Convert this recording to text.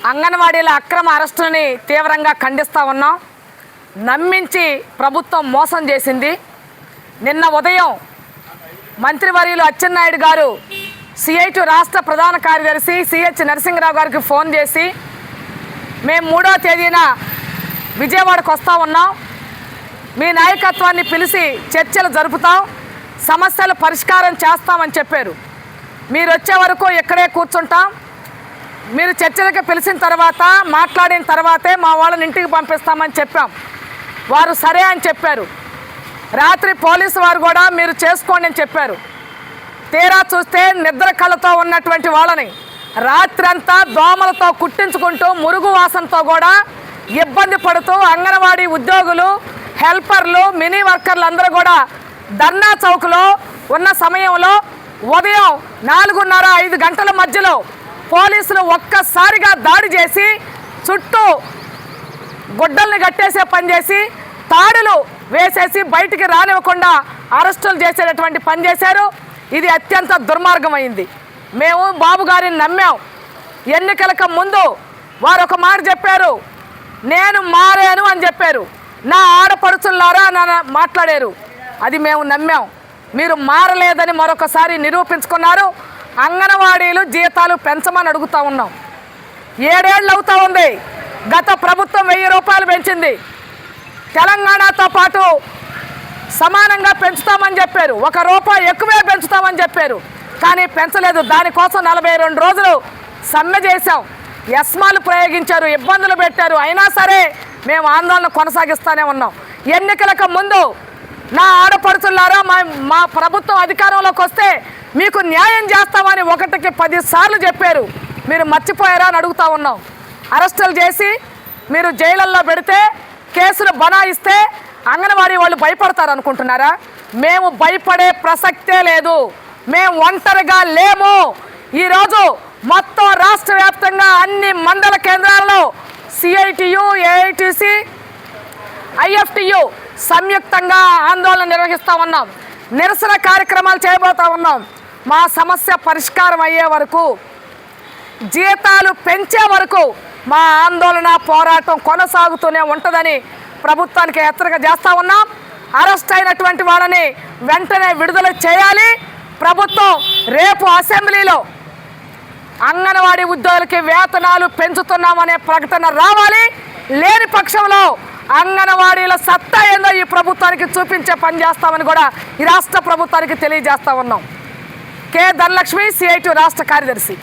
అంగన్వాడీల అక్రమ అరెస్టులని తీవ్రంగా ఖండిస్తూ ఉన్నాం. నమ్మించి ప్రభుత్వం మోసం చేసింది. నిన్న ఉదయం మంత్రివర్యులు అచ్చెన్నాయుడు గారు సిఐటి రాష్ట్ర ప్రధాన కార్యదర్శి సిహెచ్ నరసింహరావు గారికి ఫోన్ చేసి మేము 3వ తేదీన విజయవాడకు వస్తూ ఉన్నాం, మీ నాయకత్వాన్ని పిలిచి చర్చలు జరుపుతాం, సమస్యలు పరిష్కారం చేస్తామని చెప్పారు. మీరు వచ్చే వరకు ఇక్కడే కూర్చుంటాం, మీరు చర్చలకు పిలిచిన తర్వాత మాట్లాడిన తర్వాతే మా వాళ్ళని ఇంటికి పంపిస్తామని చెప్పాం. వారు సరే అని చెప్పారు. రాత్రి పోలీసు వారు కూడా మీరు చేసుకోండి అని చెప్పారు. తీరా చూస్తే నిద్ర కళ్ళతో ఉన్నటువంటి వాళ్ళని రాత్రంతా దోమలతో కుట్టించుకుంటూ మురుగు వాసనతో కూడా ఇబ్బంది పడుతూ అంగన్వాడీ ఉద్యోగులు, హెల్పర్లు, మినీ వర్కర్లు అందరూ కూడా ధర్నా చౌక్లో ఉన్న సమయంలో ఉదయం 4:30-5 గంటల మధ్యలో పోలీసులు ఒక్కసారిగా దాడి చేసి చుట్టూ గుడ్డల్ని కట్టేసే పని చేసి తాడులు వేసేసి బయటికి రానివ్వకుండా అరెస్టులు చేసేటటువంటి పని చేశారు. ఇది అత్యంత దుర్మార్గమైంది. మేము బాబు గారిని నమ్మాం. ఎన్నికలకు ముందు వారు ఒక మాట చెప్పారు, నేను మారాను అని చెప్పారు. నా ఆడపడుచులారా అని మాట్లాడారు. అది మేము నమ్మాం. మీరు మారలేదని మరొకసారి నిరూపించుకున్నారు. అంగన్వాడీలు జీతాలు పెంచమని అడుగుతూ ఉన్నాం. 7 ఏళ్ళు అవుతూ ఉంది. గత ప్రభుత్వం 1000 రూపాయలు పెంచింది. తెలంగాణతో పాటు సమానంగా పెంచుతామని చెప్పారు. ₹1 ఎక్కువే పెంచుతామని చెప్పారు, కానీ పెంచలేదు. దానికోసం 42 రోజులు సమ్మె చేశాం. ఎస్మాలు ప్రయోగించారు, ఇబ్బందులు పెట్టారు. అయినా సరే మేము ఆందోళన కొనసాగిస్తూనే ఉన్నాం. ఎన్నికలకు ముందు నా ఆడపడుచులారా మా ప్రభుత్వం అధికారంలోకి వస్తే మీకు న్యాయం చేస్తామని 1కి 10 సార్లు చెప్పారు. మీరు మర్చిపోయారా అని అడుగుతూ ఉన్నాం. అరెస్టులు చేసి మీరు జైళ్ళల్లో పెడితే, కేసులు బనాయిస్తే అంగన్వాడీ వాళ్ళు భయపడతారు అనుకుంటున్నారా? మేము భయపడే ప్రసక్తే లేదు. మేము ఒంటరిగా లేము. ఈరోజు మొత్తం రాష్ట్ర వ్యాప్తంగా అన్ని మండల కేంద్రాల్లో సిఐటియు, ఏఐటిసి, ఐఎఫ్టియు సంయుక్తంగా ఆందోళన నిర్వహిస్తూ ఉన్నాం. నిరసన కార్యక్రమాలు చేయబోతూ ఉన్నాం. మా సమస్య పరిష్కారం అయ్యే వరకు, జీతాలు పెంచే వరకు మా ఆందోళన పోరాటం కొనసాగుతూనే ఉంటుందని ప్రభుత్వానికి హెచ్చరిక చేస్తూ ఉన్నాం. అరెస్ట్ అయినటువంటి వాళ్ళని వెంటనే విడుదల చేయాలి. ప్రభుత్వం రేపు అసెంబ్లీలో అంగన్వాడీ ఉద్యోగులకి వేతనాలు పెంచుతున్నామనే ప్రకటన రావాలి. లేని పక్షంలో అంగన్వాడీల సత్తా ఏందో ఈ ప్రభుత్వానికి చూపించే పని చేస్తామని కూడా ఈ రాష్ట్ర ప్రభుత్వానికి తెలియజేస్తా ఉన్నాం. కె ధనలక్ష్మి, సిఐటి రాష్ట్ర కార్యదర్శి.